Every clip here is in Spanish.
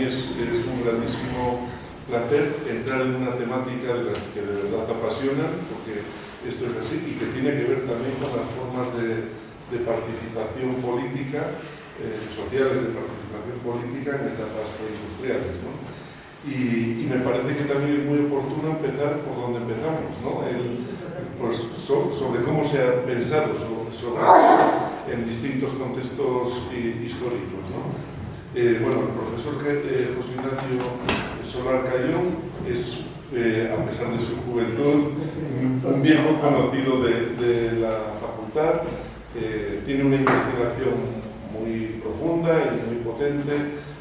mí es un grandísimo placer entrar en una temática de las que de verdad apasionan, porque esto es así, y que tiene que ver también con las formas de participación política, sociales de participación política en etapas preindustriales, ¿no? Y me parece que también es muy oportuno empezar por donde empezamos, ¿no? Pues sobre cómo se ha pensado sobre en distintos contextos históricos, ¿no? Bueno, el profesor José Ignacio Solar Cayón es, a pesar de su juventud, un viejo conocido de la facultad. Tiene una investigación muy profunda y muy potente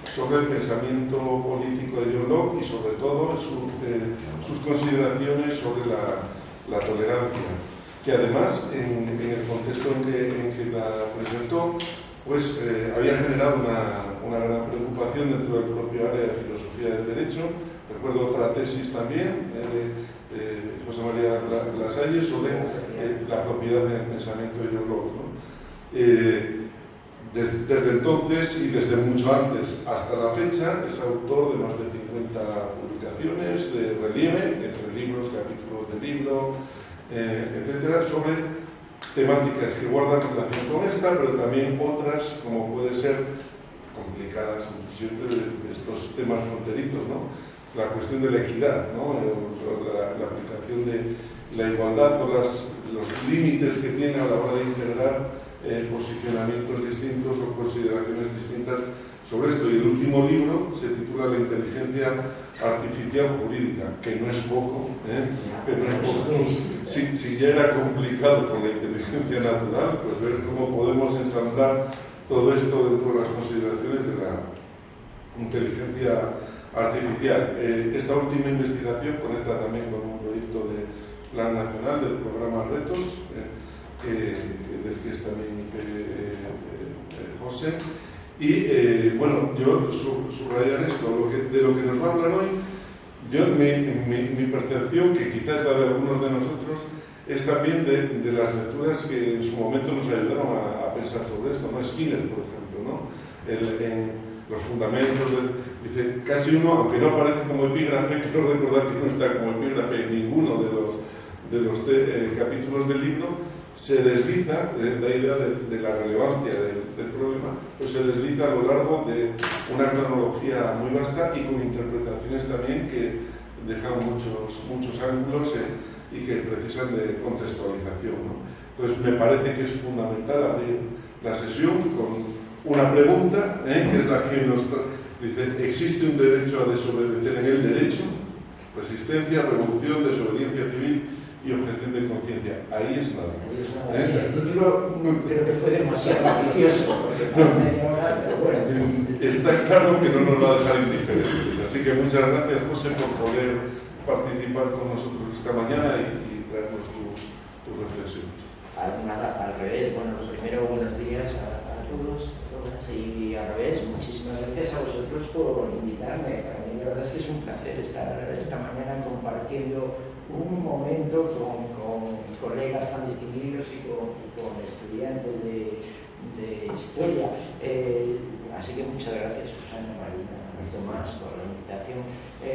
sobre el pensamiento político de John Locke y sobre todo sus consideraciones sobre la tolerancia, que además en el contexto en que la presentó pues había generado una gran preocupación dentro del propio área de filosofía del derecho. Recuerdo otra tesis también de José María Lasalle sobre la propiedad del pensamiento de John Locke, ¿no? Desde entonces y desde mucho antes hasta la fecha es autor de más de 50 publicaciones de relieve, entre libros, capítulos de libro, etcétera, sobre temáticas que guardan relación con esta, pero también otras, como puede ser complicadas, siempre estos temas fronterizos, ¿no? La cuestión de la equidad, ¿no? La aplicación de la igualdad o los límites que tiene a la hora de integrar posicionamientos distintos o consideraciones distintas sobre esto. Y el último libro se titula La inteligencia artificial jurídica, que no es poco, que no es poco. Si ya era complicado con la inteligencia natural, pues ver cómo podemos ensamblar todo esto dentro de las consideraciones de la inteligencia artificial. Esta última investigación conecta también con un proyecto de Plan Nacional del programa Retos, del que es también José. Y bueno, yo subrayar esto, de lo que nos va a hablar hoy. Mi percepción, que quizás la de algunos de nosotros, es también de las lecturas que en su momento nos ayudaron a pensar sobre esto, ¿no? Skinner, por ejemplo, ¿no? En los fundamentos, dice, casi uno, aunque no aparece como epígrafe, quiero recordar que no está como epígrafe en ninguno de los capítulos del libro, se desliza, la idea de la relevancia del problema, pues se desliza a lo largo de una cronología muy vasta y con interpretaciones también que dejan muchos ángulos y que precisan de contextualización, ¿no? Entonces me parece que es fundamental abrir la sesión con una pregunta, que es la que nos dice: ¿existe un derecho a desobedecer en el derecho? Resistencia, revolución, desobediencia civil y objeción de conciencia. Ahí es nada. Sí, el título creo que fue demasiado ambicioso. Está claro que no nos va a dejar indiferentes. Así que muchas gracias, José, por poder participar con nosotros esta mañana y traernos tus reflexiones. Nada, al revés. Bueno, primero, buenos días a todos, todas, y al revés, muchísimas gracias a vosotros por invitarme. Para mí la verdad es que es un placer estar esta mañana compartiendo un momento con colegas tan distinguidos y con estudiantes de historia. Así que muchas gracias, Susana, Marina, Tomás, por la invitación.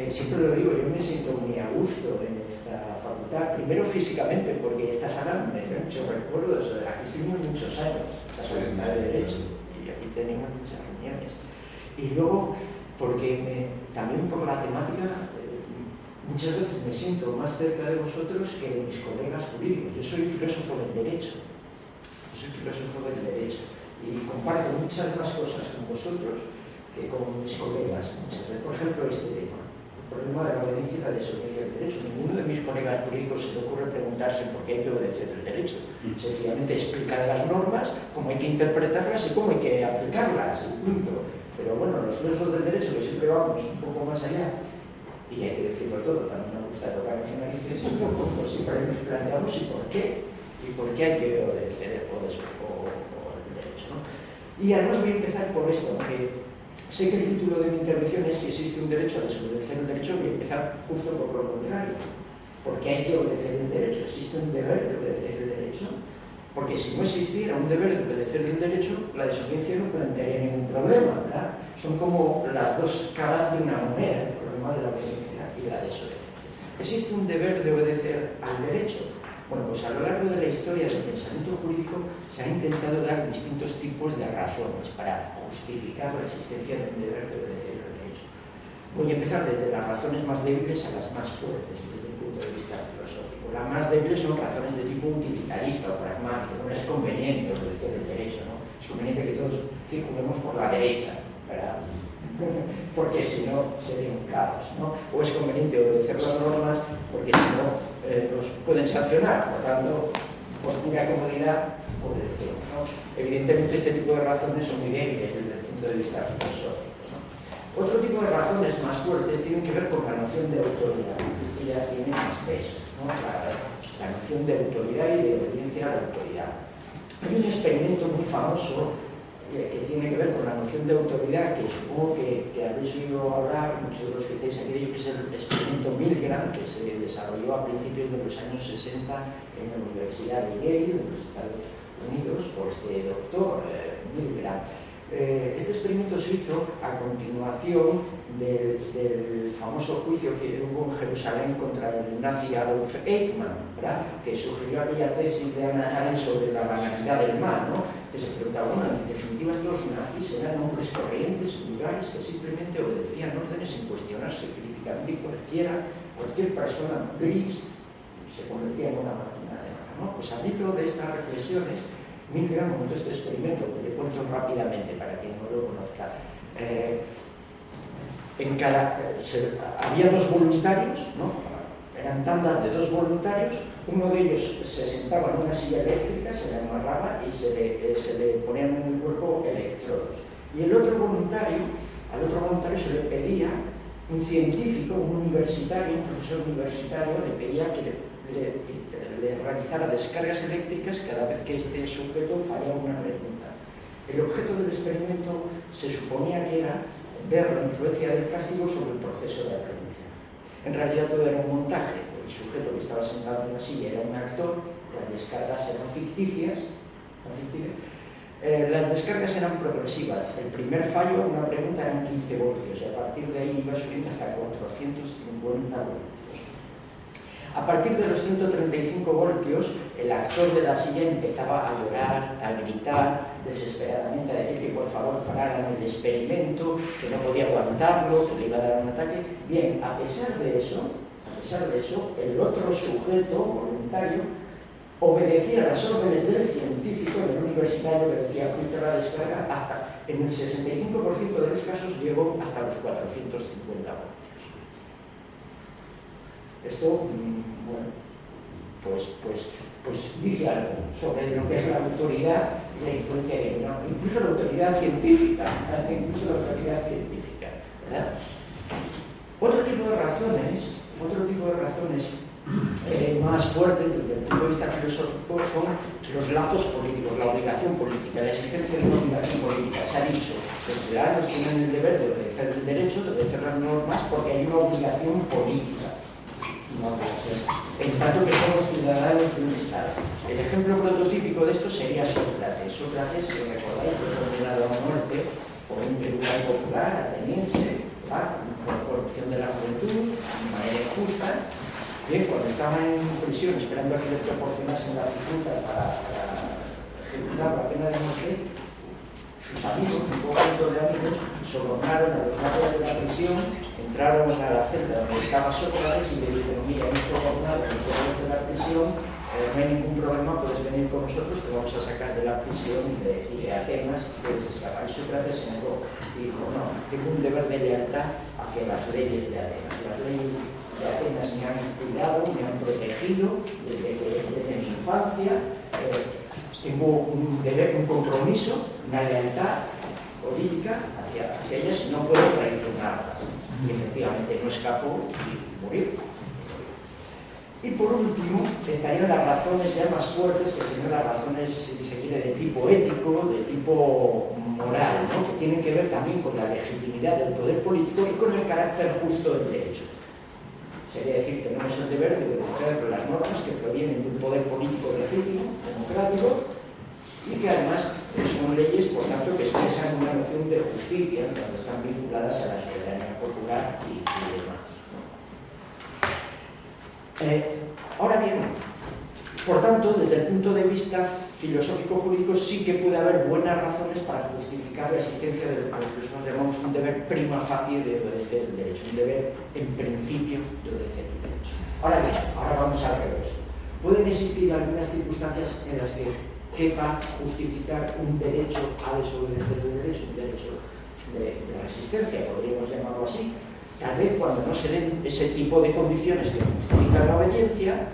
Siempre lo digo, yo me siento muy a gusto en esta facultad, primero físicamente, porque esta sala me da muchos recuerdos. Aquí estuvimos muchos años, la facultad de Derecho, y aquí tenemos muchas reuniones. Y luego, porque también por la temática, muchas veces me siento más cerca de vosotros que de mis colegas jurídicos. Yo soy filósofo del derecho. Y comparto muchas más cosas con vosotros que con mis colegas. Muchas veces, por ejemplo, este tema, el problema de la obediencia y la desobediencia del derecho. Ninguno de mis colegas jurídicos se le ocurre preguntarse por qué hay que obedecer el derecho. Sencillamente explicar las normas, cómo hay que interpretarlas y cómo hay que aplicarlas, y punto. Pero bueno, los filósofos del derecho, que siempre vamos un poco más allá, y hay que decirlo todo, también me gusta tocar mis narices, pues siempre nos planteamos y por qué hay que obedecer o el derecho, ¿no? Y además voy a empezar por esto, aunque sé que el título de mi intervención es si existe un derecho a desobedecer el derecho. Voy a empezar justo por lo contrario, porque hay que obedecer el derecho. ¿Existe un deber de obedecer el derecho? Porque si no existiera un deber de obedecer el derecho, la desobediencia no plantearía ningún problema, ¿verdad? Son como las dos caras de una moneda, el problema de la obediencia y la desobediencia. ¿Existe un deber de obedecer al derecho? Bueno, pues a lo largo de la historia del pensamiento jurídico se ha intentado dar distintos tipos de razones para justificar la existencia de un deber de obedecer al derecho. Voy a empezar desde las razones más débiles a las más fuertes desde el punto de vista filosófico. Las más débiles son razones de tipo utilitarista o pragmático. No es conveniente obedecer el derecho, ¿no? Es conveniente que todos circulemos por la derecha, ¿verdad? Porque si no sería un caos, ¿no? O es conveniente obedecer las normas porque si no nos pueden sancionar, por tanto, por pura comodidad, obedecemos, ¿no? Evidentemente este tipo de razones son muy débiles desde el punto de vista filosófico, ¿no? Otro tipo de razones más fuertes tienen que ver con la noción de autoridad. Esto ya tiene más peso, ¿no? La noción de autoridad y de obediencia a la autoridad. Hay un experimento muy famoso que tiene que ver con la noción de autoridad, que supongo que habéis oído hablar, muchos de los que estáis aquí, que es el experimento Milgram, que se desarrolló a principios de los años 60 en la Universidad de Yale, en los Estados Unidos, por este doctor Milgram. Este experimento se hizo a continuación del famoso juicio que hubo en Jerusalén contra el nazi Adolf Eichmann, ¿verdad? Que sugirió aquella tesis de Hannah Arendt sobre la banalidad del mal, ¿no? Que se preguntaba, bueno, en definitiva estos nazis eran hombres corrientes, vulgares, que simplemente obedecían órdenes sin cuestionarse críticamente, y cualquier persona gris se convertía en una máquina de matar, ¿no? Pues al hilo de estas reflexiones, Milgram montó este experimento, que le cuento rápidamente para quien no lo conozca. Había dos voluntarios, ¿no? Eran tandas de dos voluntarios. Uno de ellos se sentaba en una silla eléctrica, se le amarraba y se le ponían en el cuerpo electrodos. Y al otro voluntario se le pedía, un científico, un universitario, un profesor universitario, le pedía que le realizara descargas eléctricas cada vez que este sujeto fallaba una pregunta. El objeto del experimento se suponía que era ver la influencia del castigo sobre el proceso de aprendizaje. En realidad todo era un montaje. El sujeto que estaba sentado en la silla era un actor, las descargas eran ficticias. Las descargas eran progresivas. El primer fallo, una pregunta, eran 15 voltios y a partir de ahí iba subiendo hasta 450 voltios. A partir de los 135 voltios, el actor de la silla empezaba a llorar, a gritar desesperadamente, a decir que por favor pararan el experimento, que no podía aguantarlo, que le iba a dar un ataque. Bien, a pesar de eso, el otro sujeto voluntario obedecía las órdenes del científico, del universitario que decía apunta la descarga, hasta en el 65% de los casos llegó hasta los 450 voltios. Esto, bueno, pues dice algo sobre lo que es la autoridad y la influencia que tiene, incluso la autoridad científica, ¿verdad? Otro tipo de razones más fuertes desde el punto de vista filosófico son los lazos políticos, la obligación política, la existencia de una obligación política. Se ha dicho que los ciudadanos tienen el deber de obedecer el derecho, de obedecer las normas, porque hay una obligación política. En tanto que somos ciudadanos de un Estado. El ejemplo prototípico de esto sería Sócrates. Sócrates, si recordáis, fue condenado a muerte por un tribunal popular ateniense, por corrupción de la juventud, de manera injusta. Bien, cuando estaba en prisión esperando a que le proporcionasen la dificultad para ejecutar la pena de muerte, sus amigos, un conjunto de amigos, sobornaron a los guardias de la prisión, entraron a la celda donde estaba Sócrates y le dijeron, mira, hemos sobornado a los guardias de la prisión, no hay ningún problema, puedes venir con nosotros, te vamos a sacar de la prisión y de Atenas, puedes escapar. Y Sócrates se negó y dijo, no, tengo un deber de lealtad hacia las leyes de Atenas. Las leyes de Atenas me han cuidado, me han protegido desde mi infancia, tengo un deber, un compromiso, una lealtad política hacia ellas y no puedo traicionarlas. Y efectivamente no escapó y murió. Y por último, estarían las razones ya más fuertes, que serían las razones, si se quiere, de tipo ético, de tipo moral, ¿no? Que tienen que ver también con la legitimidad del poder político y con el carácter justo del derecho. Sería decir, tenemos el deber de obedecer las normas que provienen de un poder político legítimo, democrático, y que además son leyes, por tanto, que expresan una noción de justicia. Cuando estamos Ahora bien, por tanto, desde el punto de vista filosófico-jurídico sí que puede haber buenas razones para justificar la existencia de lo que nosotros llamamos un deber prima facie de obedecer el derecho, un deber en principio de obedecer el derecho. Ahora bien, ahora vamos al revés. Pueden existir algunas circunstancias en las que quepa justificar un derecho a desobedecer el derecho, un derecho de resistencia, podríamos llamarlo así. Tal vez cuando no se den ese tipo de condiciones que justifican la obediencia,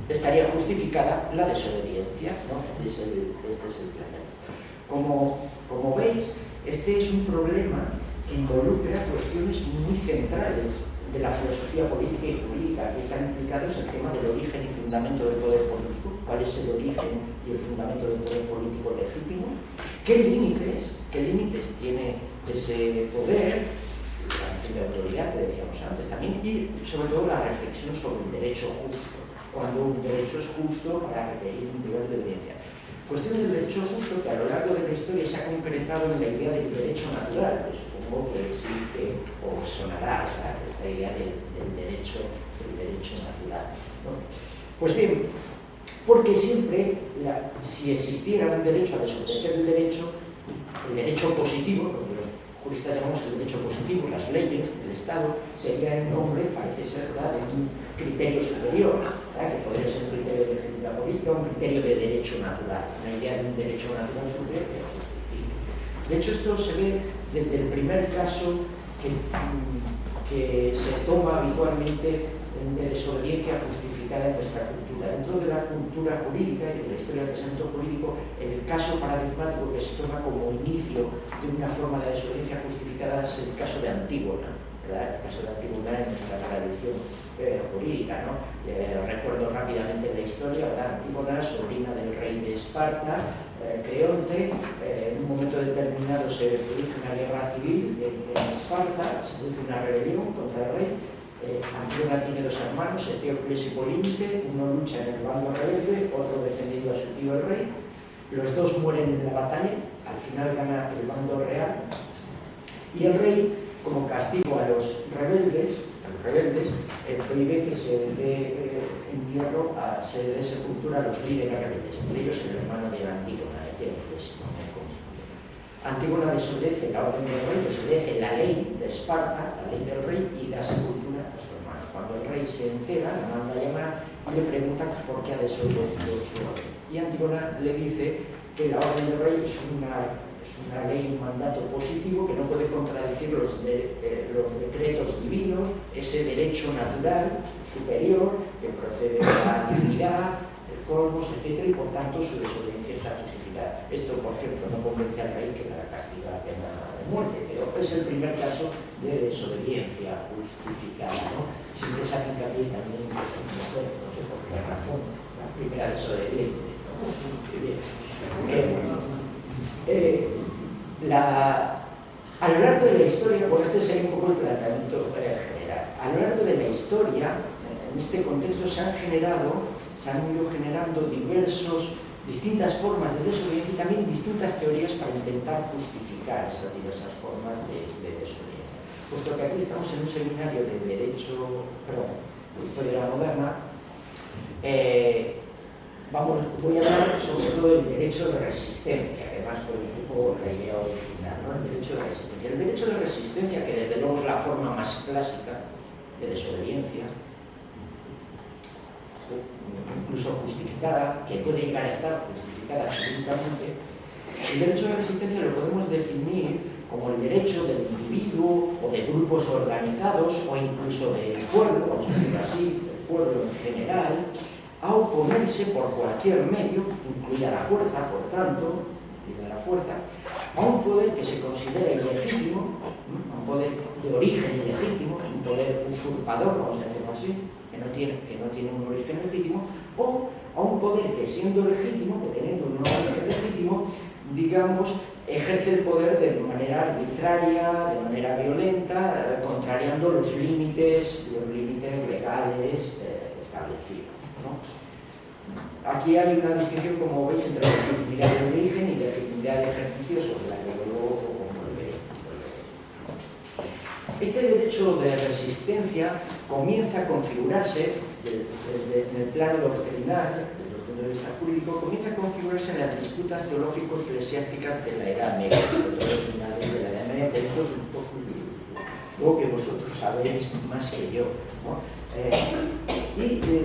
estaría justificada la desobediencia, ¿no? Este es el planteamiento. Como veis, este es un problema que involucra cuestiones muy centrales de la filosofía política y jurídica, que están implicados en el tema del origen y fundamento del poder político, cuál es el origen y el fundamento del poder político legítimo, qué límites tiene ese poder, la noción de autoridad que decíamos antes también, y sobre todo la reflexión sobre el derecho justo, cuando un derecho es justo para requerir un nivel de obediencia. Cuestión del derecho justo que a lo largo de la historia se ha concretado en la idea del derecho natural, que supongo que sí que os sonará, ¿verdad? Esta idea del derecho natural, ¿no? Pues bien, porque siempre, si existiera un derecho a desobedecer el derecho positivo, lo que los juristas llamamos el derecho positivo, las leyes del Estado, sería en nombre, parece ser, ¿verdad?, de un criterio superior, ¿verdad?, que podría ser un criterio de legitimidad política, un criterio de derecho natural, una idea de un derecho natural superior que lo justifique. De hecho, esto se ve desde el primer caso que se toma habitualmente de desobediencia justificada en nuestra cultura. Dentro de la cultura jurídica y de la historia del pensamiento jurídico, el caso paradigmático que se toma como inicio de una forma de desobediencia justificada es el caso de Antígona, ¿verdad? El caso de Antígona en nuestra tradición jurídica, ¿no? Recuerdo rápidamente la historia, ¿verdad? Antígona, sobrina del rey de Esparta, Creonte, en un momento determinado se produce una guerra civil en Esparta, se produce una rebelión contra el rey. Antígona tiene dos hermanos, Eteocles y Polínice, uno lucha en el bando rebelde, otro defendiendo a su tío el rey. Los dos mueren en la batalla, al final gana el bando real y el rey, como castigo a los rebeldes, prohíbe que se dé entierro, se dé sepultura a los líderes rebeldes, entre ellos el hermano de Antígona, Eteocles. Antígona desobedece la orden del rey, desobedece la ley de Esparta, la ley del rey, y da sepultura a su hermano. Cuando el rey se entera, la manda a llamar y le pregunta por qué ha desobedecido su orden. Y Antígona le dice que la orden del rey es una ley, un mandato positivo que no puede contradecir los decretos divinos, ese derecho natural superior que procede de la dignidad, el cosmos, etc. Y por tanto su desobediencia está justificada. Esto, por cierto, no convence al rey que la castiga la pena de muerte, pero es el primer caso de desobediencia justificada, ¿no? Siempre se hace hincapié también en eso, no sé por qué razón, la primera desobediencia, ¿no? A lo largo de la historia, por este sería un poco el planteamiento general, a lo largo de la historia, en este contexto se han ido generando distintas formas de desobediencia y también distintas teorías para intentar justificar esas diversas formas de desobediencia. Puesto que aquí estamos en un seminario de de historia moderna, voy a hablar sobre todo del derecho de resistencia, que además fue un poco la idea original, ¿no? El derecho de resistencia. El derecho de resistencia, que desde luego es la forma más clásica de desobediencia, incluso justificada, que puede llegar a estar justificada jurídicamente, el derecho de resistencia lo podemos definir como el derecho del individuo o de grupos organizados o incluso del pueblo, vamos a decirlo así, del pueblo en general, a oponerse por cualquier medio, incluida la fuerza, por tanto, a un poder que se considera ilegítimo, a un poder de origen ilegítimo, un poder usurpador, vamos a decirlo así, que no tiene un origen legítimo, o a un poder que siendo legítimo, que teniendo un origen legítimo, digamos, ejerce el poder de manera arbitraria, de manera violenta, contrariando los límites legales establecidos, ¿no? Aquí hay una distinción, como veis, entre legitimidad de origen y legitimidad de ejercicio, sobre la que luego volveré. este derecho de resistencia comienza a configurarse en el plano doctrinal, desde el punto de vista jurídico, comienza a configurarse en las disputas teológico-eclesiásticas de la Edad Media, sobre todo los finales de la Edad Media, pero esto es un poco lo que vosotros sabéis más que yo, ¿no?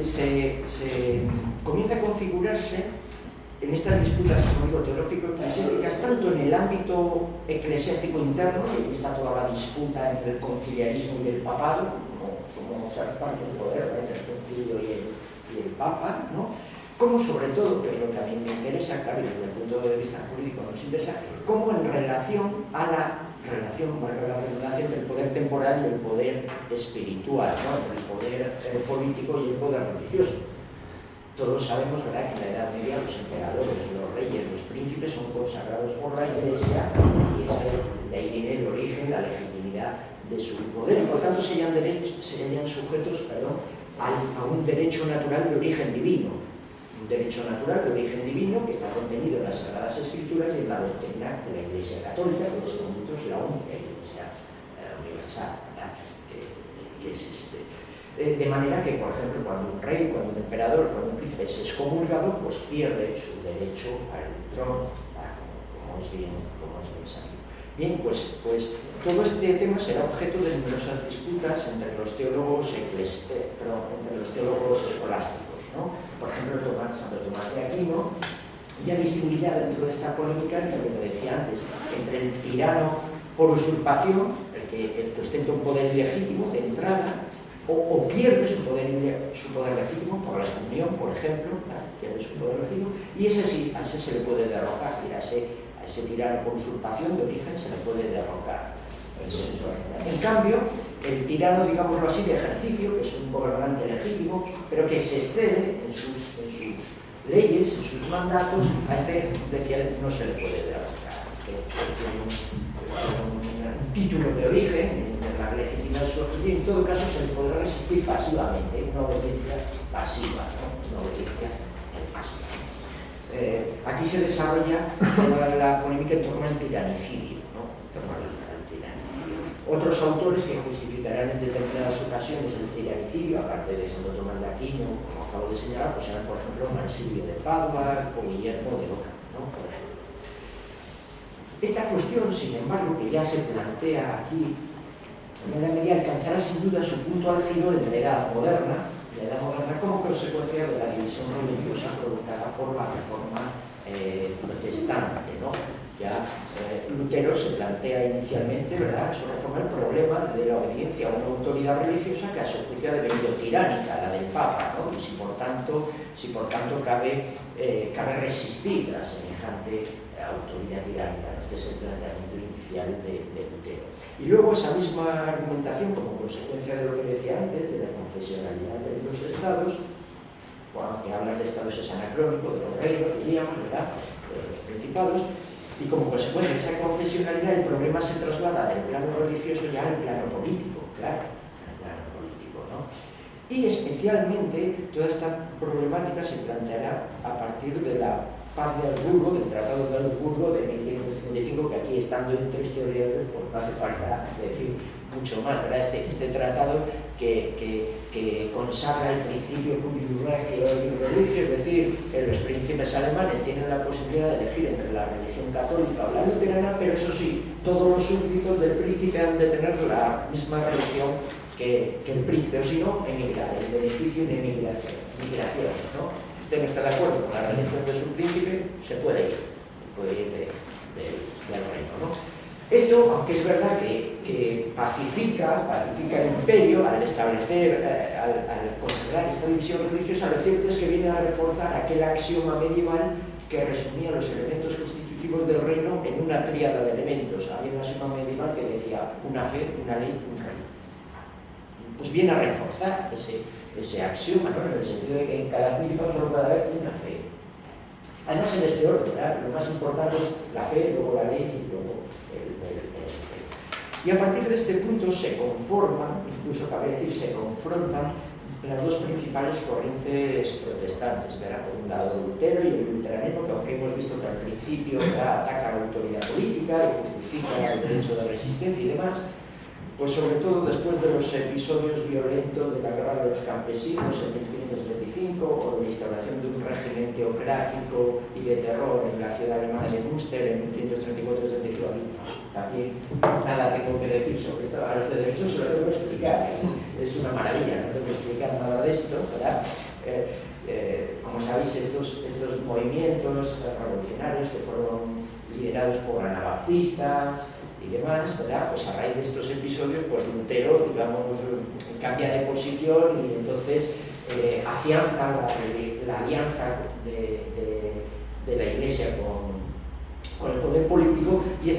Se comienza a configurarse en estas disputas teológico-eclesiásticas, tanto en el ámbito eclesiástico interno, y aquí está toda la disputa entre el conciliarismo y el papado, como se reparte el poder entre el concilio y el papa, ¿no? Como sobre todo, que es lo que a mí me interesa, claro, y desde el punto de vista jurídico nos interesa, como en relación a la relación entre el poder temporal y el poder espiritual, ¿no? Entre el poder político y el poder religioso. Todos sabemos, ¿verdad?, que en la Edad Media los emperadores, los reyes, los príncipes son consagrados por la Iglesia y de ahí viene el origen, la legitimidad de su poder. Y por tanto serían sujetos a un derecho natural de origen divino. Un derecho natural de origen divino que está contenido en las Sagradas Escrituras y en la doctrina de la Iglesia Católica, que en ese momento es la única Iglesia universal, ¿verdad?, que existe. De manera que, por ejemplo, cuando un rey, cuando un emperador, cuando un príncipe es excomulgado, pues pierde su derecho al trono, como es bien sabido. Bien, pues todo este tema será objeto de numerosas disputas entre los teólogos escolásticos, ¿no? Por ejemplo, Santo Tomás de Aquino ya distinguía dentro de esta polémica, entre lo que decía antes, entre el tirano por usurpación, el que ostenta un poder ilegítimo de entrada, o pierde su poder legítimo por la excomunión, por ejemplo, pierde su poder legítimo, y ese sí, a ese se le puede derrocar, y a ese tirano por usurpación de origen se le puede derrocar. En cambio, el tirano, digámoslo así, de ejercicio, que es un gobernante legítimo, pero que se excede en sus leyes, en sus mandatos, a este decía no se le puede derrocar. Tiene un título de origen, en la legitimidad de su ejercicio, y en todo caso se le podrá resistir pasivamente, una obediencia pasiva, ¿no? Una obediencia pasiva. Aquí se desarrolla toda la polémica en torno al tiranicidio, ¿no? En torno al tiranicidio. Otros autores que justificarán en determinadas ocasiones el tiranicidio, aparte de Santo Tomás de Aquino, como acabo de señalar, pues eran, por ejemplo, Marsilio de Padua o Guillermo de Oca, ¿no? Por ejemplo. Esta cuestión, sin embargo, que ya se plantea aquí, en la Edad Media alcanzará sin duda su punto álgido en la Edad Moderna, como consecuencia de la división religiosa provocada por la Reforma protestante, ¿no? Ya Lutero se plantea inicialmente, ¿verdad?, su reforma, el problema de la obediencia a una autoridad religiosa que a su juicio ha devenido tiránica, la del Papa, ¿no? Y si por tanto cabe resistir a semejante autoridad tiránica. Este es el planteamiento inicial de Lutero. Y luego esa misma argumentación, como consecuencia de lo que decía antes, de la confesionalidad de los estados, bueno, que hablan de estados es anacrónico, de los reinos, diríamos, ¿verdad?, de los principados, y como consecuencia de esa confesionalidad el problema se traslada del plano religioso ya al plano político, claro, al plano político, ¿no? Y especialmente toda esta problemática se planteará a partir de la Paz de Augsburgo, del Tratado de Augsburgo de 1555, que aquí estando en tres teorías, pues no hace falta decir mucho más, ¿verdad? Este tratado que consagra el principio cuius regio et religio, es decir, los príncipes alemanes tienen la posibilidad de elegir entre la religión católica o la luterana, pero eso sí, todos los súbditos del príncipe han de tener la misma religión que el príncipe, o si no, emigrar, el beneficio de migración, ¿no? Usted no está de acuerdo con la religión de su príncipe, se puede ir del reino, ¿no? Esto, aunque es verdad que pacifica el imperio al establecer, al consagrar esta división religiosa, lo cierto es que viene a reforzar aquel axioma medieval que resumía los elementos constitutivos del reino en una tríada de elementos. Había un axioma medieval que decía una fe, una ley, un rey. Pues viene a reforzar ese axioma, ¿no?, en el sentido de que en cada principado solo puede haber una fe. Además, en este orden, ¿verdad?, lo más importante es la fe, luego la ley y luego el fe. Y a partir de este punto se conforman, incluso cabe decir, se confrontan las dos principales corrientes protestantes, ¿verdad? Por un lado Lutero y el luteranismo, que aunque hemos visto que al principio ataca a la autoridad política y justifica el derecho de resistencia y demás, pues sobre todo después de los episodios violentos de la guerra de los campesinos en 1525 o de la instauración de un régimen teocrático y de terror en la ciudad alemana de Münster en 1534-35. También nada tengo que decir sobre esto. A los de derecho se lo tengo que explicar. Es una maravilla, no tengo que explicar nada de esto, ¿verdad? Como sabéis, estos movimientos revolucionarios que fueron liderados por anabaptistas y demás, ¿verdad? Pues a raíz de estos episodios, pues Lutero, digamos, cambia de posición y entonces afianza la alianza de la Iglesia con el poder político y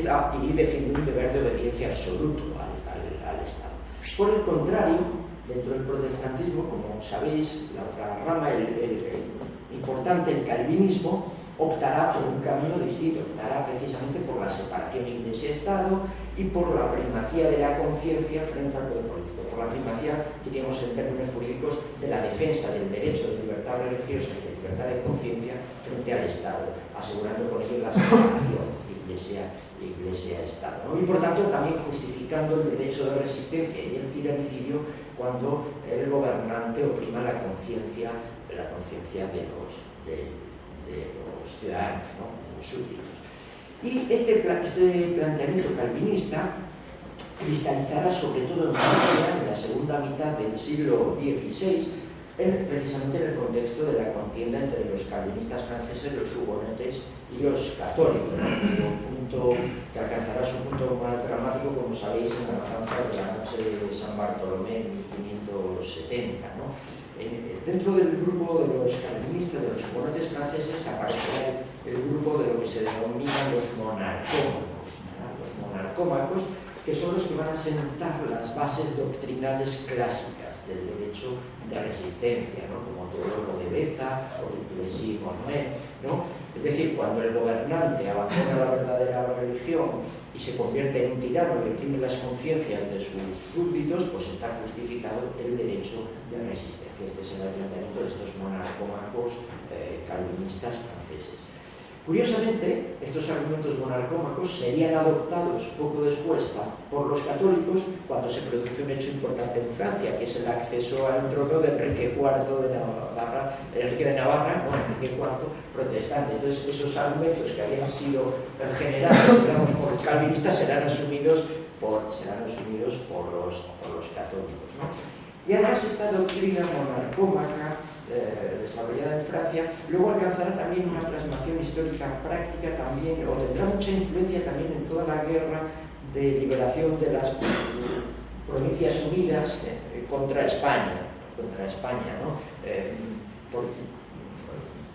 defiende un deber de obediencia absoluto al Estado. Por el contrario, dentro del protestantismo, como sabéis, la otra rama, el importante, el calvinismo, optará por un camino distinto, optará precisamente por la separación Iglesia-Estado y por la primacía de la conciencia frente al poder político, por la primacía, diríamos en términos jurídicos, de la defensa del derecho de libertad religiosa y de libertad de conciencia frente al Estado, asegurando con ello la separación Iglesia-Estado, ¿no? Y por tanto también justificando el derecho de resistencia y el tiranicidio cuando el gobernante oprima la conciencia de los ciudadanos, ¿no? De los súbditos. Y este planteamiento calvinista cristalizará sobre todo en Francia en la segunda mitad del siglo XVI, precisamente en el contexto de la contienda entre los calvinistas franceses, los hugonotes y los católicos, ¿no? Un punto que alcanzará su punto más dramático, como sabéis, en la matanza de la noche de San Bartolomé en 1570, ¿no? Dentro del grupo de los calvinistas, de los hugonotes franceses, aparecerá el grupo de lo que se denominan los monarcómacos, ¿verdad? Los monarcómacos, que son los que van a sentar las bases doctrinales clásicas del derecho de resistencia, ¿no? Como todo lo de Beza o de Plessis Mornay, ¿no? Es decir, cuando el gobernante abandona la verdadera religión y se convierte en un tirano y oprime las conciencias de sus súbditos, pues está justificado el derecho de resistencia. Este es el planteamiento de estos monarcómacos calvinistas franceses. Curiosamente, estos argumentos monarcómacos serían adoptados poco después por los católicos cuando se produce un hecho importante en Francia, que es el acceso al trono de Enrique IV de Navarra, Enrique IV protestante. Entonces, esos argumentos que habían sido generados, digamos, por los calvinistas serán asumidos por los católicos, ¿no? Y además esta doctrina monarcómaca desarrollada en Francia luego alcanzará también una plasmación histórica práctica también, o tendrá mucha influencia también en toda la guerra de liberación de las Provincias Unidas contra España, ¿no?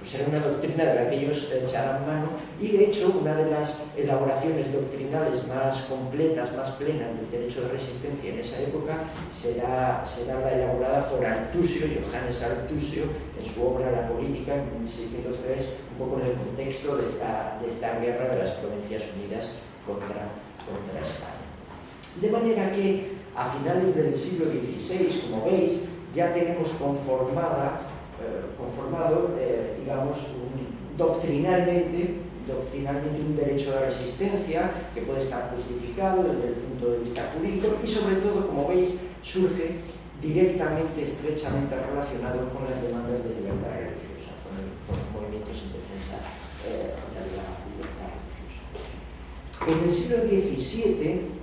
Pues era una doctrina de la que ellos echaban mano, y de hecho una de las elaboraciones doctrinales más completas, más plenas del derecho de resistencia en esa época será la elaborada por Artusio, Johannes Artusio, en su obra La Política, en 1603, un poco en el contexto de esta guerra de las Provincias Unidas contra España. De manera que a finales del siglo XVI, como veis, ya tenemos conformado, digamos, doctrinalmente un derecho de resistencia que puede estar justificado desde el punto de vista jurídico y, sobre todo, como veis, surge directamente, estrechamente relacionado con las demandas de libertad religiosa, con los movimientos en defensa de la libertad religiosa. En el siglo XVII,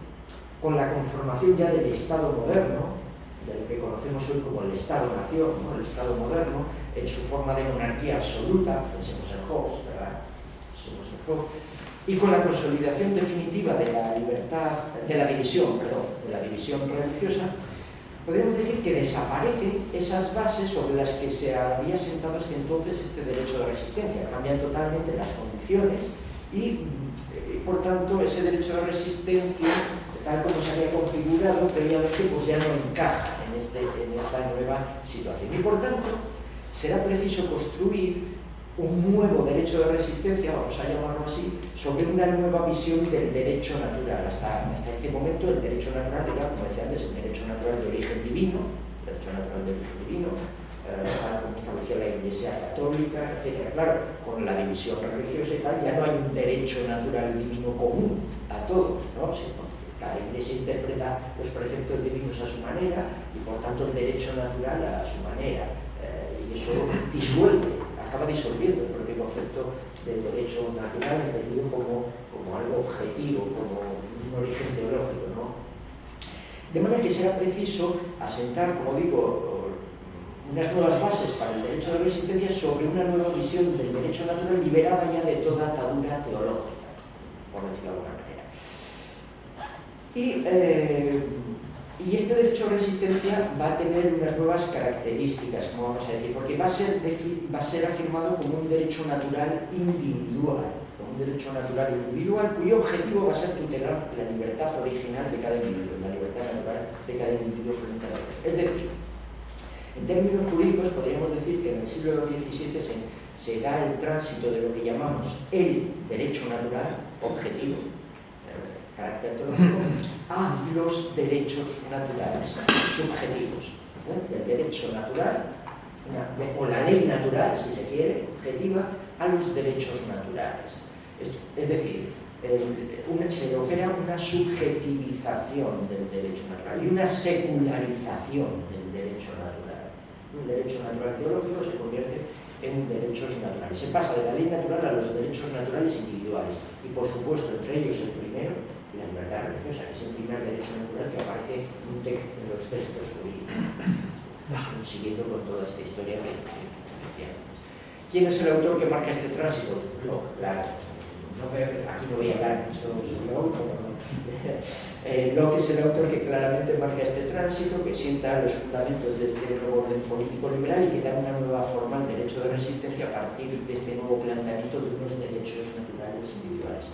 con la conformación ya del Estado moderno, de lo que conocemos hoy como el Estado-Nación, ¿no? El Estado moderno, en su forma de monarquía absoluta, pensemos en Hobbes, ¿verdad? Y con la consolidación definitiva de la división religiosa, podríamos decir que desaparecen esas bases sobre las que se había sentado hasta entonces este derecho de resistencia, cambian totalmente las condiciones y, por tanto, ese derecho de resistencia, tal como se había configurado previamente, pues ya no encaja en esta nueva situación. Y por tanto, será preciso construir un nuevo derecho de resistencia, vamos a llamarlo así, sobre una nueva visión del derecho natural. Hasta este momento el derecho natural era, como decía antes, el derecho natural de origen divino, como establecía la Iglesia católica, etc. Claro, con la división religiosa y tal, ya no hay un derecho natural divino común a todos, ¿no? Cada iglesia interpreta los preceptos divinos a su manera y por tanto el derecho natural a su manera. Y eso acaba disolviendo el propio concepto del derecho natural entendido como algo objetivo, como un origen teológico, ¿no? De manera que será preciso asentar, como digo, unas nuevas bases para el derecho de resistencia sobre una nueva visión del derecho natural liberada ya de toda atadura teológica, por decirlo de alguna manera. Y este derecho de resistencia va a tener unas nuevas características, como vamos a decir, porque va a ser afirmado como un derecho natural individual, cuyo objetivo va a ser tutelar la libertad original de cada individuo, la libertad natural de cada individuo frente a la otra. Es decir, en términos jurídicos podríamos decir que en el siglo XVII se da el tránsito de lo que llamamos el derecho natural objetivo, carácter teológico, a los derechos naturales subjetivos. El derecho natural, o la ley natural, si se quiere, objetiva, a los derechos naturales. Es decir, se opera una subjetivización del derecho natural y una secularización del derecho natural. Un derecho natural teológico se convierte en derechos naturales. Se pasa de la ley natural a los derechos naturales individuales y, por supuesto, entre ellos el primero, la libertad religiosa, que es el primer derecho natural que aparece en los textos jurídicos, siguiendo con toda esta historia que decía antes. ¿Quién es el autor que marca este tránsito? Locke, claro. Aquí no voy a hablar sobre Locke, Locke es el autor que claramente marca este tránsito, que sienta los fundamentos de este nuevo orden político liberal y que da una nueva forma al derecho de resistencia a partir de este nuevo planteamiento de unos derechos naturales individuales.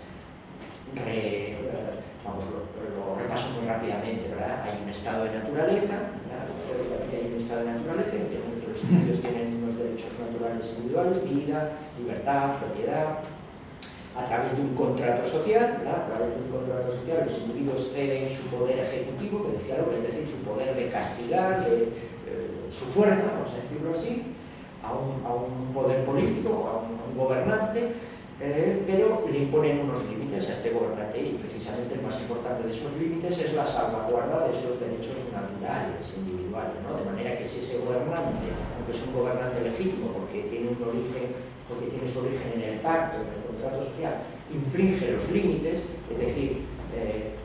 Lo repaso muy rápidamente, ¿verdad? Hay un estado de naturaleza, hay un estado de naturaleza en que los individuos tienen unos derechos naturales individuales, vida, libertad, propiedad. A través de un contrato social, ¿verdad? A través de un contrato social los individuos ceden su poder ejecutivo, que decía Locke, es decir, su poder de castigar, su fuerza, vamos a decirlo así, a un poder político, a un gobernante, pero le imponen unos límites a este gobernante y precisamente el más importante de esos límites es la salvaguarda de esos derechos naturales, individuales, ¿no? De manera que si ese gobernante, aunque es un gobernante legítimo porque tiene su origen en el pacto, en el contrato social, infringe los límites, es decir,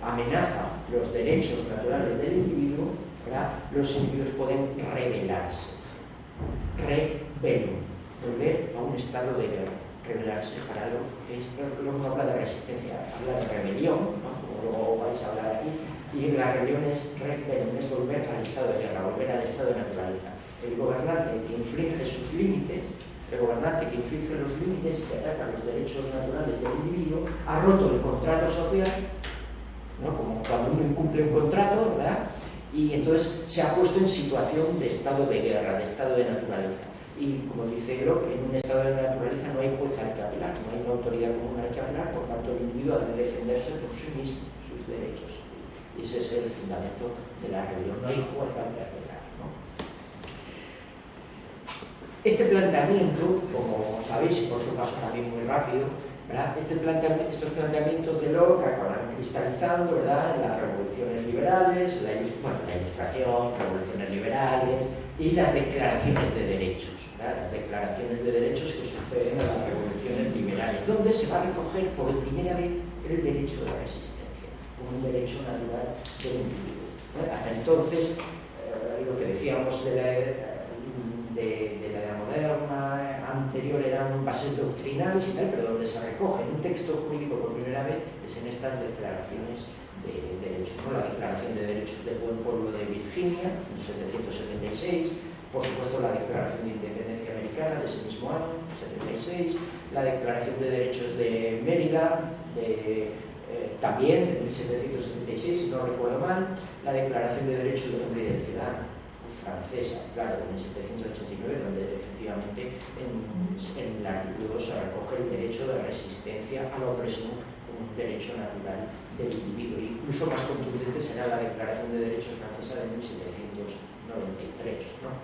amenaza los derechos naturales del individuo, ¿verdad? Los individuos pueden rebelarse, volver a un estado de guerra. Rebelarse para lo que no habla de resistencia, habla de rebelión, ¿no? Como luego vais a hablar aquí, y la rebelión es volver al estado de guerra, volver al estado de naturaleza. El gobernante que infringe sus límites, el gobernante que infringe los límites y que ataca los derechos naturales del individuo, ha roto el contrato social, ¿no? Como cuando uno incumple un contrato, ¿verdad? Y entonces se ha puesto en situación de estado de guerra, de estado de naturaleza. Y como dice Locke, en un estado de naturaleza no hay juez al que apelar, no hay una autoridad común al que apelar, por tanto el individuo debe defenderse por sí mismo, sus derechos. Y ese es el fundamento de la rebelión, no hay juez al que apelar, ¿no? Este planteamiento, como sabéis, y por su paso también muy rápido, ¿verdad? Estos planteamientos de Locke acaban cristalizando, ¿verdad? En las revoluciones liberales, la ilustración, revoluciones liberales y las declaraciones de derechos. Las declaraciones de derechos que suceden a las revoluciones liberales, donde se va a recoger por primera vez el derecho de resistencia, como un derecho natural del individuo. Hasta entonces, lo que decíamos de la moderna anterior eran bases doctrinales y tal, pero donde se recoge un texto jurídico por primera vez es en estas declaraciones de derechos, ¿no? La Declaración de Derechos del Buen Pueblo de Virginia, en 1776, por supuesto la Declaración de Independencia Americana de ese mismo año, 76, la Declaración de Derechos de Maryland, también de 1776, si no recuerdo mal, la Declaración de Derechos del Hombre y del Ciudadano, francesa, claro, de 1789, donde efectivamente en el artículo 2 se recoge el derecho de resistencia a la opresión como un derecho natural del individuo. Incluso más contundente será la Declaración de Derechos francesa de 1793, ¿no?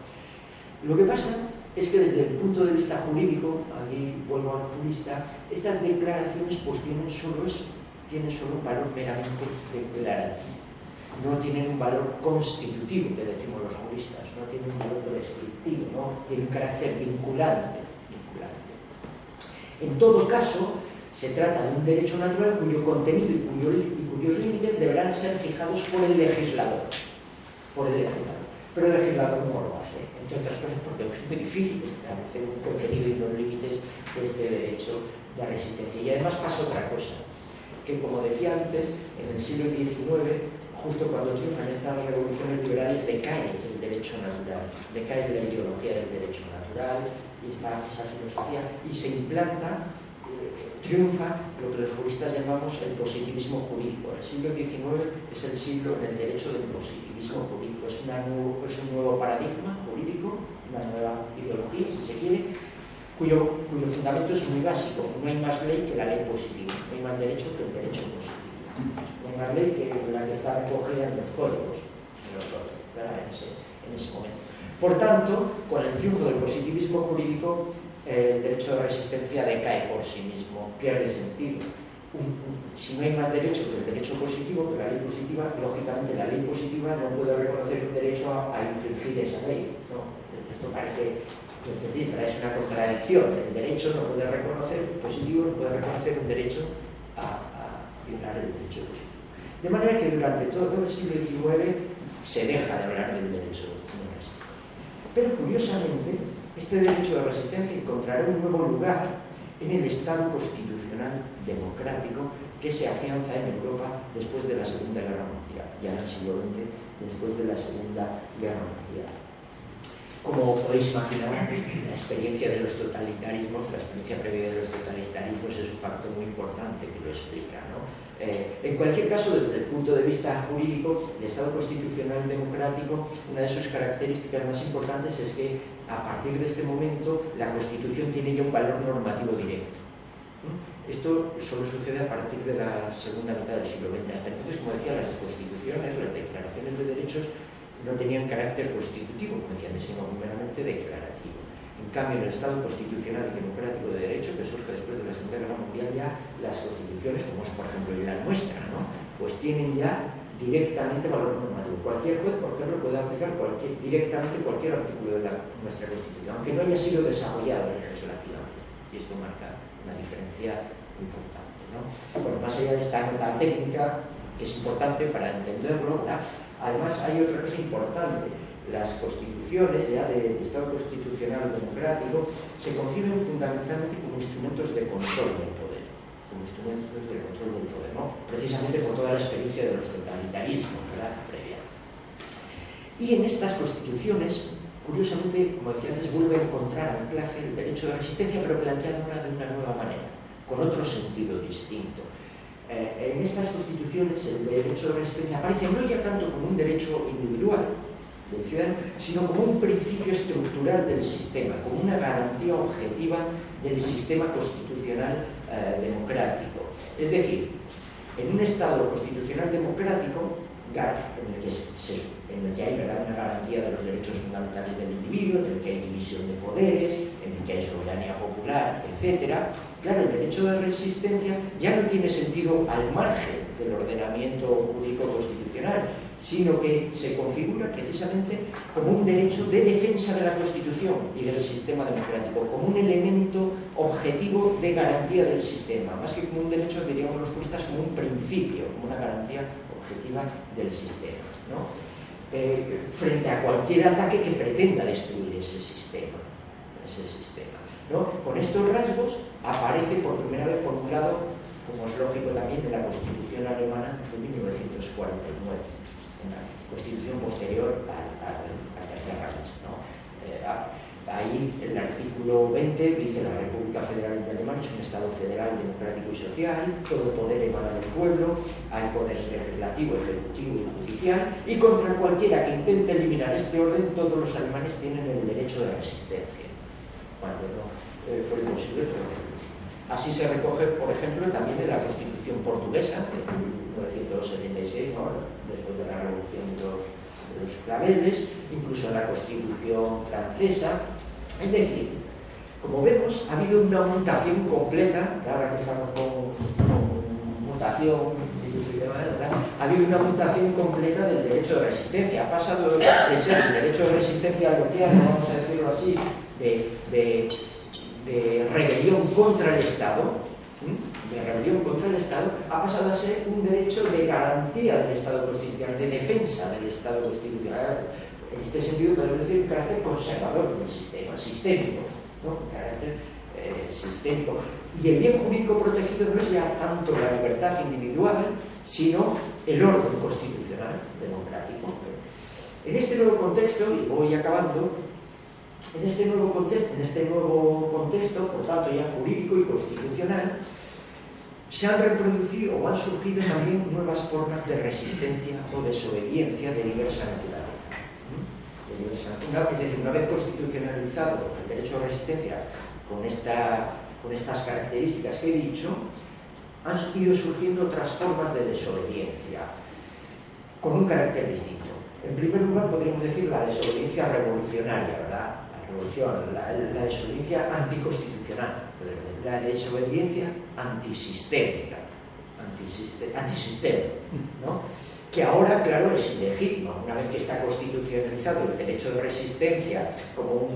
Lo que pasa es que desde el punto de vista jurídico, aquí vuelvo al jurista, estas declaraciones pues tienen solo eso, tienen solo un valor meramente declarativo. No tienen un valor constitutivo, que decimos los juristas, no tienen un valor prescriptivo, no tienen un carácter vinculante. En todo caso, se trata de un derecho natural cuyo contenido y cuyos límites deberán ser fijados por el legislador. Pero el legislador no lo hace, entre otras cosas porque es muy difícil establecer un contenido y los límites de este derecho de resistencia. Y además pasa otra cosa, que como decía antes, en el siglo XIX, justo cuando triunfan estas revoluciones liberales, decae el derecho natural, decae la ideología del derecho natural y esa filosofía, y se implanta, triunfa lo que los juristas llamamos el positivismo jurídico. El siglo XIX es el siglo en el derecho del positivismo jurídico, es un nuevo paradigma jurídico, una nueva ideología, si se quiere, cuyo fundamento es muy básico. No hay más ley que la ley positiva, no hay más derecho que el derecho positivo. No hay más ley que la que está recogida en los códigos, en ese momento. Por tanto, con el triunfo del positivismo jurídico, el derecho de resistencia decae por sí mismo, pierde sentido. Si no hay más derecho que el derecho positivo, que la ley positiva, lógicamente la ley positiva no puede reconocer un derecho a infringir esa ley. ¿No? Esto parece, ¿entendéis? Es una contradicción. El derecho no puede reconocer, el positivo no puede reconocer un derecho a violar el derecho positivo. De manera que durante todo el siglo XIX se deja de hablar del derecho de resistencia. Pero curiosamente, este derecho de resistencia encontrará un nuevo lugar en el Estado constitucional democrático que se afianza en Europa después de la Segunda Guerra Mundial, ya en el siglo XX, después de la Segunda Guerra Mundial. Como podéis imaginar, la experiencia de los totalitarismos, la experiencia previa de los totalitarismos es un factor muy importante que lo explica, ¿no? En cualquier caso, desde el punto de vista jurídico, el Estado constitucional democrático, una de sus características más importantes es que a partir de este momento la Constitución tiene ya un valor normativo directo. Esto solo sucede a partir de la segunda mitad del siglo XX. Hasta entonces, como decía, las constituciones, las declaraciones de derechos no tenían carácter constitutivo, como decía, sino meramente declarativo. En cambio, en el Estado constitucional y democrático de derecho, que surge después de la Segunda Guerra Mundial, ya las constituciones, como es por ejemplo la nuestra, ¿no? Pues tienen ya directamente valor normativo. Cualquier juez, por ejemplo, puede aplicar directamente cualquier artículo de nuestra Constitución, aunque no haya sido desarrollado legislativamente. Y esto marca una diferencia importante, ¿no? Bueno, más allá de esta nota técnica, que es importante para entenderlo, ¿verdad? Además, hay otra cosa importante. Las constituciones ya del Estado constitucional democrático se conciben fundamentalmente como instrumentos de control del poder, ¿no? Precisamente por toda la experiencia de los totalitarismos, ¿verdad? Previa. Y en estas constituciones, curiosamente, como decía antes, vuelve a encontrar anclaje el derecho de resistencia, pero planteado ahora de una nueva manera, con otro sentido distinto. En estas constituciones el derecho de resistencia aparece no ya tanto como un derecho individual del ciudadano, sino como un principio estructural del sistema, como una garantía objetiva del sistema constitucional democrático. Es decir, en un Estado constitucional democrático, en el que hay una garantía de los derechos fundamentales del individuo, en el que hay división de poderes, en el que hay soberanía popular, etc., claro, el derecho de resistencia ya no tiene sentido al margen del ordenamiento jurídico constitucional, sino que se configura precisamente como un derecho de defensa de la Constitución y del sistema democrático, como un elemento objetivo de garantía del sistema, más que como un derecho, diríamos los juristas, como un principio, como una garantía objetiva del sistema, ¿no? Frente a cualquier ataque que pretenda destruir ese sistema, ¿no? Con estos rasgos aparece por primera vez formulado, como es lógico también, en la Constitución alemana de 1949. Una constitución posterior al Tercer Reich, ¿no? Ahí el artículo 20 dice: la República Federal de Alemania es un Estado federal, democrático y social, todo poder emana del pueblo, hay poderes legislativo, ejecutivo y judicial, y contra cualquiera que intente eliminar este orden, todos los alemanes tienen el derecho de resistencia, cuando no fue posible protegerlos. Así se recoge, por ejemplo, también en la Constitución portuguesa, de 1976, ¿no? Después de la Revolución de los claveles, incluso en la Constitución francesa. Es decir, como vemos, ha habido una mutación completa, ahora que estamos con mutación, ha habido una mutación completa del derecho de resistencia. Ha pasado de ser el derecho de resistencia lockeano, vamos a decirlo así, de rebelión contra el Estado, ha pasado a ser un derecho de garantía del Estado constitucional, de defensa del Estado constitucional. En este sentido podemos decir un carácter conservador del sistema, sistémico, ¿no? Un carácter sistémico. Y el bien jurídico protegido no es ya tanto la libertad individual, sino el orden constitucional democrático. En este nuevo contexto, y voy acabando, en este nuevo contexto, por tanto ya jurídico y constitucional, se han reproducido o han surgido también nuevas formas de resistencia o desobediencia de diversa naturaleza. Es decir, una vez constitucionalizado el derecho de resistencia con estas características que he dicho, han ido surgiendo otras formas de desobediencia con un carácter distinto. En primer lugar, podríamos decir la desobediencia revolucionaria, ¿verdad? La desobediencia anticonstitucional, la desobediencia antisistémica, antisistema, ¿no? Que ahora, claro, es ilegítima. Una vez que está constitucionalizado el derecho de resistencia como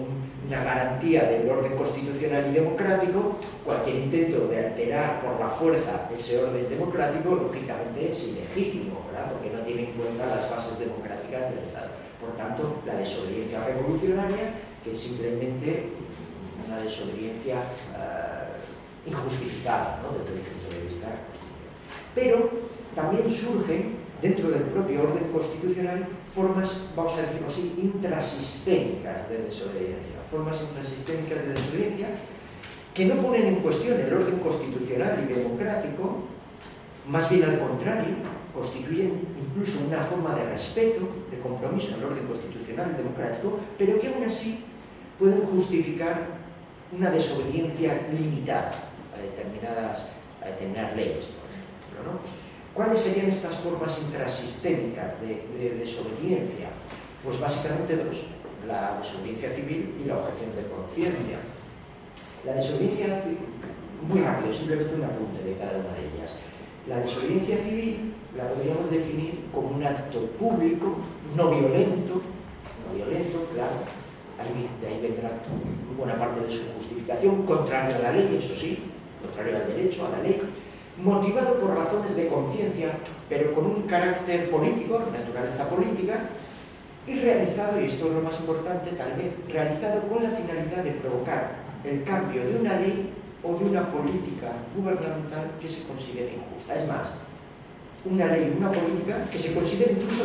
una garantía del orden constitucional y democrático, cualquier intento de alterar por la fuerza ese orden democrático, lógicamente es ilegítimo, ¿verdad? Porque no tiene en cuenta las bases democráticas del Estado. Por tanto, la desobediencia revolucionaria, que es simplemente una desobediencia injustificada, ¿no? Desde el punto de vista constitucional. Pero también surgen dentro del propio orden constitucional formas, vamos a decirlo así, intrasistémicas de desobediencia, que no ponen en cuestión el orden constitucional y democrático, más bien al contrario, constituyen incluso una forma de respeto, de compromiso al orden constitucional y democrático, pero que aún así pueden justificar una desobediencia limitada a determinadas leyes, por ejemplo, ¿no? ¿Cuáles serían estas formas intrasistémicas de desobediencia? Pues básicamente dos: la desobediencia civil y la objeción de conciencia. La desobediencia civil, muy rápido, simplemente un apunte de cada una de ellas. La desobediencia civil la podríamos definir como un acto público, no violento, claro, de ahí vendrá buena parte de su justificación, contrario a la ley, eso sí, contrario al derecho, a la ley, motivado por razones de conciencia, pero con un carácter político, naturaleza política, y realizado, y esto es lo más importante tal vez, realizado con la finalidad de provocar el cambio de una ley o de una política gubernamental que se considere injusta. Es más, una ley, una política que se considere incluso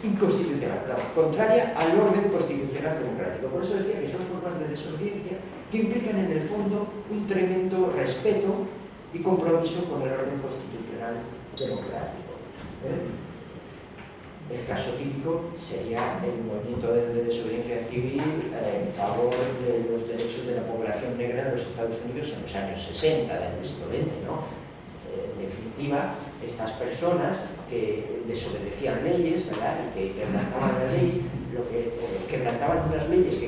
inconstitucional, contraria al orden constitucional democrático. Por eso decía que son formas de desobediencia que implican en el fondo un tremendo respeto y compromiso con el orden constitucional democrático. El caso típico sería el movimiento de desobediencia civil en favor de los derechos de la población negra en los Estados Unidos en los años 60 del siglo XX, ¿no? En definitiva, estas personas que desobedecían leyes, ¿verdad? Y que quebrantaban la ley, quebrantaban unas leyes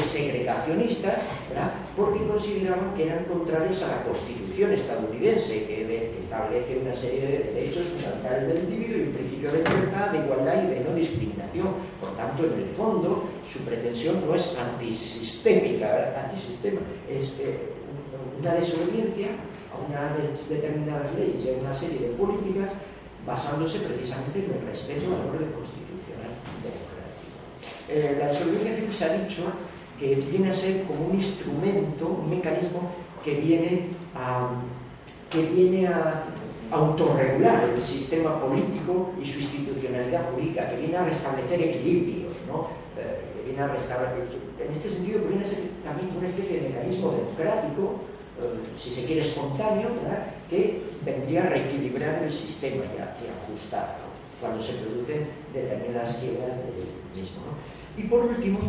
segregacionistas, ¿verdad? Porque consideraban que eran contrarias a la Constitución estadounidense, que establece una serie de derechos fundamentales del individuo y un principio de libertad, de igualdad y de no discriminación. Por tanto, en el fondo, su pretensión no es antisistémica, ¿verdad? Antisistema, es una desobediencia a unas determinadas leyes y a una serie de políticas basándose precisamente en el respeto al orden constitucional democrático. La desobediencia civil se ha dicho que viene a ser como un instrumento, un mecanismo que viene a autorregular el sistema político y su institucionalidad jurídica, que viene a restablecer equilibrios, ¿no? Que viene a restablecer, en este sentido, viene a ser también una especie de mecanismo democrático, si se quiere espontáneo, ¿verdad? Que vendría a reequilibrar el sistema y a ajustarlo cuando se producen determinadas quiebras del mismo, ¿no? Y por último,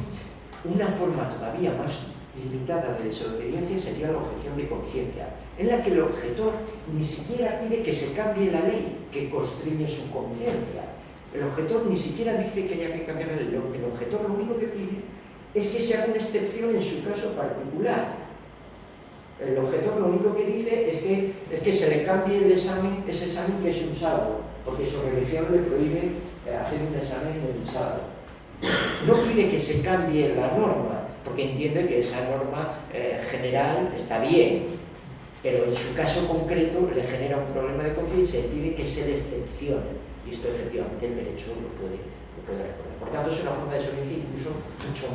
una forma todavía más limitada de desobediencia sería la objeción de conciencia, en la que el objetor ni siquiera pide que se cambie la ley que constriñe su conciencia. El objetor ni siquiera dice que haya que cambiar la ley. El objetor lo único que pide es que se haga una excepción en su caso particular. El objetor lo único que dice es que se le cambie el examen, ese examen que es un sábado, porque su religión le prohíbe hacer un examen en el sábado. No pide que se cambie la norma, porque entiende que esa norma general está bien, pero en su caso concreto le genera un problema de conciencia y pide que se le excepcione, y esto efectivamente el derecho lo puede recordar. Por tanto, es una forma de desobediencia incluso mucho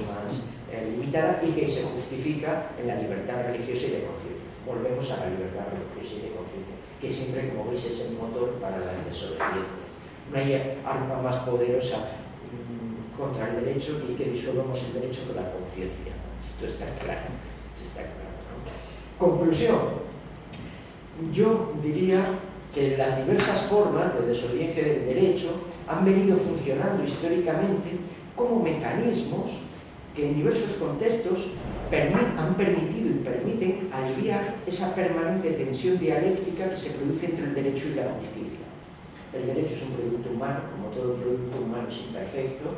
más limitada y que se justifica en la libertad religiosa y de conciencia. Volvemos a la libertad religiosa y de conciencia, que siempre, como veis, es el motor para la desobediencia. No hay arma más poderosa contra el derecho y que disuelva más el derecho que la conciencia. Esto está claro. ¿No? Conclusión. Yo diría que las diversas formas de desobediencia del derecho han venido funcionando históricamente como mecanismos que en diversos contextos han permitido y permiten aliviar esa permanente tensión dialéctica que se produce entre el derecho y la justicia. El derecho es un producto humano, como todo producto humano es imperfecto,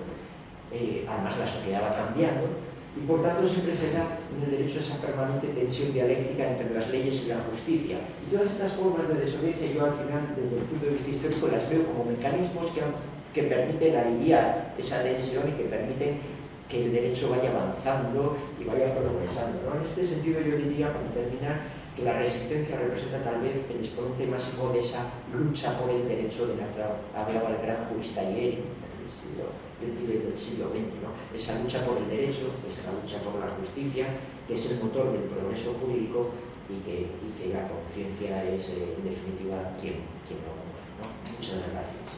además la sociedad va cambiando, y por tanto siempre se da en el derecho esa permanente tensión dialéctica entre las leyes y la justicia. Y todas estas formas de desobediencia yo al final, desde el punto de vista histórico, las veo como mecanismos que permiten aliviar esa tensión y que permiten que el derecho vaya avanzando y vaya progresando, ¿no? En este sentido yo diría, para terminar, que la resistencia representa tal vez el exponente máximo de esa lucha por el derecho de la que hablaba el gran jurista Yeri del siglo XX, ¿no? Esa lucha por el derecho, pues la lucha por la justicia, que es el motor del progreso jurídico y que la conciencia es, en definitiva, quien lo mueve, ¿no? Muchas gracias.